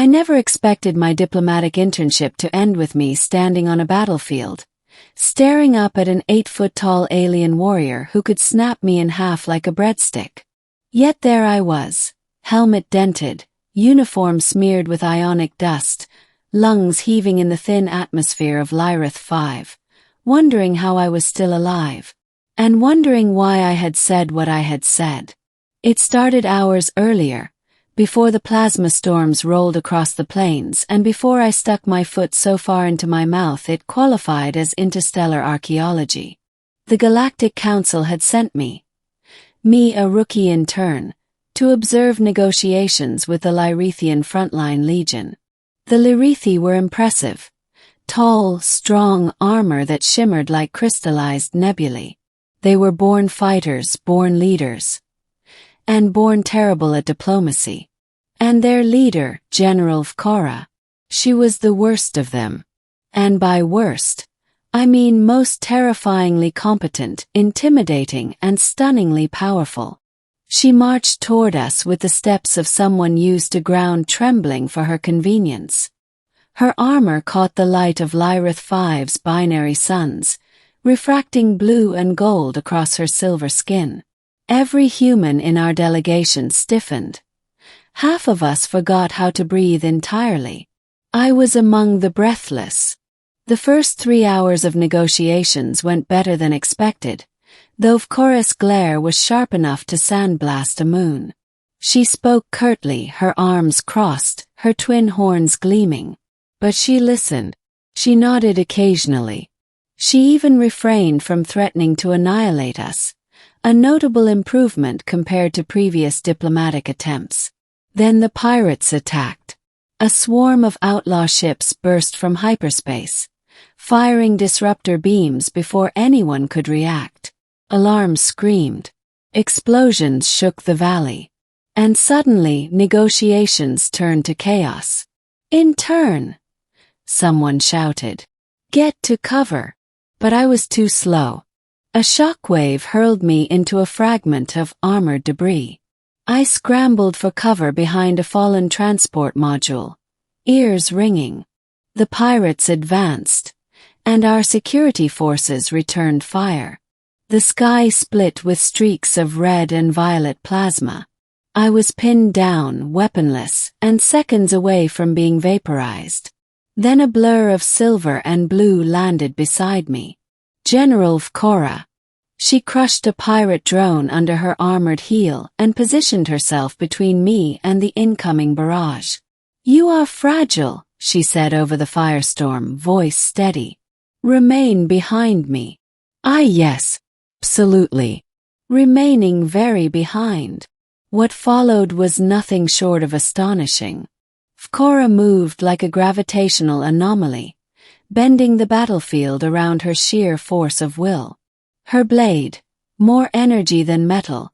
I never expected my diplomatic internship to end with me standing on a battlefield, staring up at an 8-foot-tall alien warrior who could snap me in half like a breadstick. Yet there I was, helmet dented, uniform smeared with ionic dust, lungs heaving in the thin atmosphere of Lyrith 5, wondering how I was still alive, and wondering why I had said what I had said. It started hours earlier, before the plasma storms rolled across the plains and before I stuck my foot so far into my mouth it qualified as interstellar archaeology. The Galactic Council had sent me, a rookie intern, to observe negotiations with the Lyrethian Frontline Legion. The Lyrethi were impressive, tall, strong armor that shimmered like crystallized nebulae. They were born fighters, born leaders, and born terrible at diplomacy. And their leader, General Vkora, she was the worst of them. And by worst, I mean most terrifyingly competent, intimidating, and stunningly powerful. She marched toward us with the steps of someone used to ground trembling for her convenience. Her armor caught the light of Lyrith 5's binary suns, refracting blue and gold across her silver skin. Every human in our delegation stiffened. Half of us forgot how to breathe entirely. I was among the breathless. The first 3 hours of negotiations went better than expected, though Vkora's glare was sharp enough to sandblast a moon. She spoke curtly, her arms crossed, her twin horns gleaming. But she listened. She nodded occasionally. She even refrained from threatening to annihilate us, a notable improvement compared to previous diplomatic attempts. Then the pirates attacked. A swarm of outlaw ships burst from hyperspace, firing disruptor beams before anyone could react. Alarms screamed. Explosions shook the valley. And suddenly, negotiations turned to chaos. In turn, someone shouted, "Get to cover!" But I was too slow. A shockwave hurled me into a fragment of armored debris. I scrambled for cover behind a fallen transport module, ears ringing. The pirates advanced, and our security forces returned fire. The sky split with streaks of red and violet plasma. I was pinned down, weaponless, and seconds away from being vaporized. Then a blur of silver and blue landed beside me. General Vkora. She crushed a pirate drone under her armored heel and positioned herself between me and the incoming barrage. "You are fragile," she said over the firestorm, voice steady. "Remain behind me." Yes, absolutely. Remaining very behind. What followed was nothing short of astonishing. Vkora moved like a gravitational anomaly, bending the battlefield around her sheer force of will. Her blade, more energy than metal,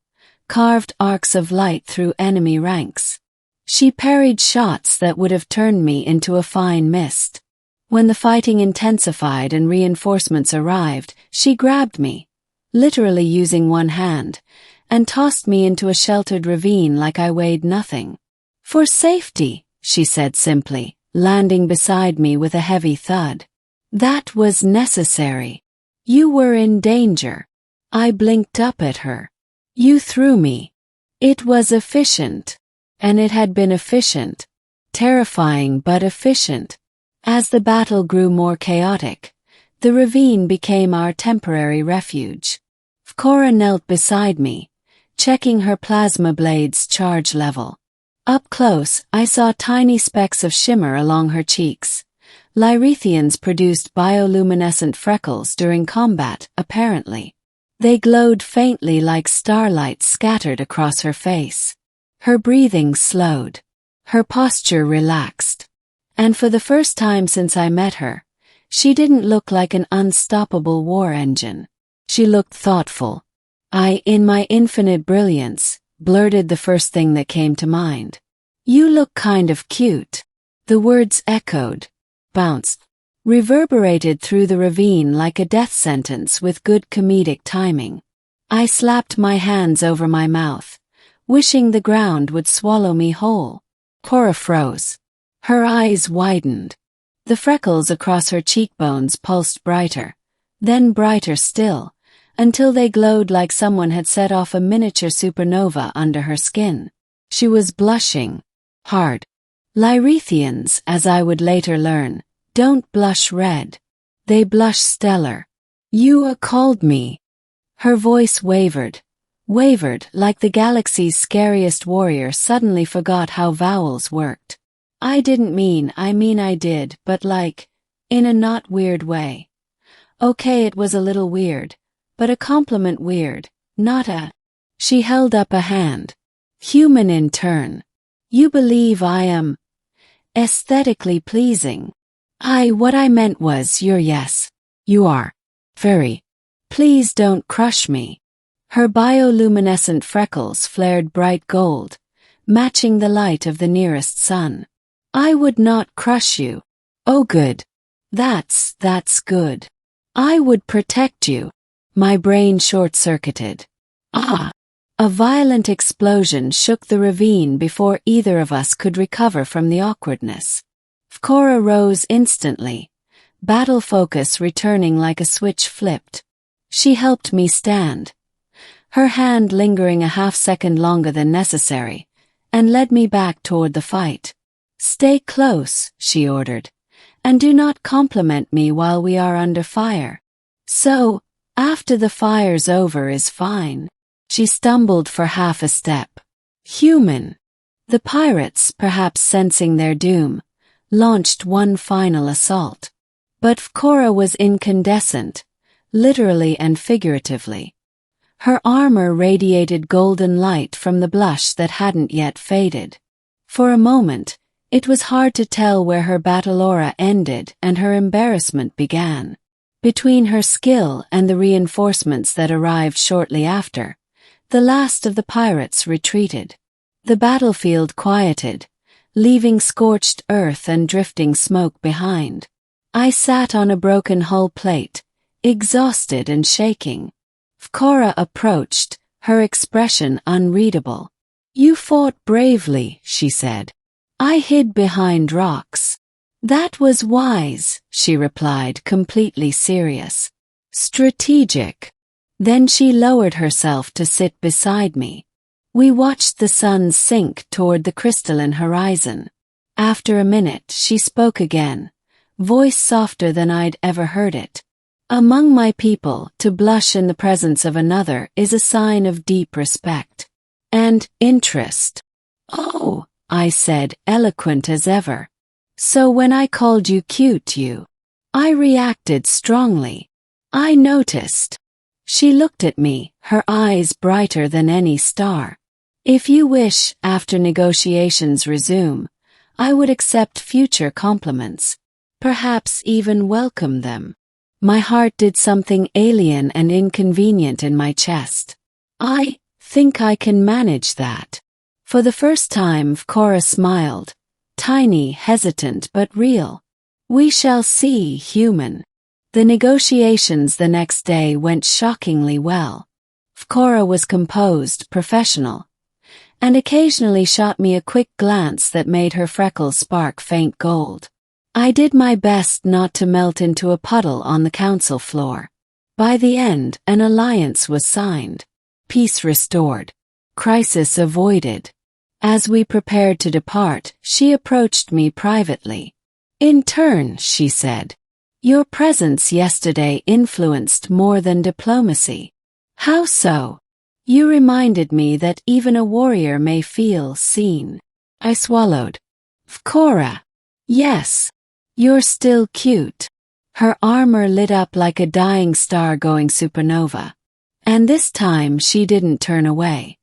carved arcs of light through enemy ranks. She parried shots that would have turned me into a fine mist. When the fighting intensified and reinforcements arrived, she grabbed me, literally using one hand, and tossed me into a sheltered ravine like I weighed nothing. "For safety," she said simply, landing beside me with a heavy thud. "That was necessary. You were in danger." I blinked up at her. "You threw me." It was efficient. And it had been efficient. Terrifying but efficient. As the battle grew more chaotic, the ravine became our temporary refuge. Vkora knelt beside me, checking her plasma blade's charge level. Up close, I saw tiny specks of shimmer along her cheeks. Lyrethians produced bioluminescent freckles during combat, apparently. They glowed faintly like starlight scattered across her face. Her breathing slowed. Her posture relaxed. And for the first time since I met her, she didn't look like an unstoppable war engine. She looked thoughtful. In my infinite brilliance, blurted the first thing that came to mind. "You look kind of cute." The words echoed, bounced, reverberated through the ravine like a death sentence with good comedic timing. I slapped my hands over my mouth, wishing the ground would swallow me whole. Cora froze. Her eyes widened. The freckles across her cheekbones pulsed brighter, then brighter still, until they glowed like someone had set off a miniature supernova under her skin. She was blushing hard. Lyrethians, as I would later learn, don't blush red. They blush stellar. You called me. Her voice wavered like the galaxy's scariest warrior suddenly forgot how vowels worked. I mean I did, but like, in a not weird way. Okay, it was a little weird, but a compliment weird, not a... She held up a hand. Human in turn. You believe I am aesthetically pleasing. What I meant was yes. You are. Very. Please don't crush me. Her bioluminescent freckles flared bright gold, matching the light of the nearest sun. I would not crush you. Oh good. That's good. I would protect you. My brain short-circuited. A violent explosion shook the ravine before either of us could recover from the awkwardness. Vkora rose instantly, battle focus returning like a switch flipped. She helped me stand, her hand lingering a half-second longer than necessary, and led me back toward the fight. Stay close, she ordered, and do not compliment me while we are under fire. So, after the fire's over is fine. She stumbled for half a step. Human. The pirates, perhaps sensing their doom, launched one final assault. But Vkora was incandescent, literally and figuratively. Her armor radiated golden light from the blush that hadn't yet faded. For a moment, it was hard to tell where her battle aura ended and her embarrassment began. Between her skill and the reinforcements that arrived shortly after, the last of the pirates retreated. The battlefield quieted, leaving scorched earth and drifting smoke behind. I sat on a broken hull plate, exhausted and shaking. Vkora approached, her expression unreadable. You fought bravely, she said. I hid behind rocks. That was wise, she replied, completely serious. Strategic. Then she lowered herself to sit beside me. We watched the sun sink toward the crystalline horizon. After a minute, she spoke again, voice softer than I'd ever heard it. Among my people, to blush in the presence of another is a sign of deep respect and interest. Oh, I said, eloquent as ever. So when I called you cute, I reacted strongly. I noticed. She looked at me, her eyes brighter than any star. If you wish, after negotiations resume, I would accept future compliments, perhaps even welcome them. My heart did something alien and inconvenient in my chest. I think I can manage that. For the first time, Vkora smiled, tiny, hesitant but real. We shall see, human. The negotiations the next day went shockingly well. Vkora was composed, professional, and occasionally shot me a quick glance that made her freckles spark faint gold. I did my best not to melt into a puddle on the council floor. By the end, an alliance was signed. Peace restored. Crisis avoided. As we prepared to depart, she approached me privately. In turn, she said, your presence yesterday influenced more than diplomacy. How so? You reminded me that even a warrior may feel seen. I swallowed. Vkora. Yes. You're still cute. Her armor lit up like a dying star going supernova. And this time she didn't turn away.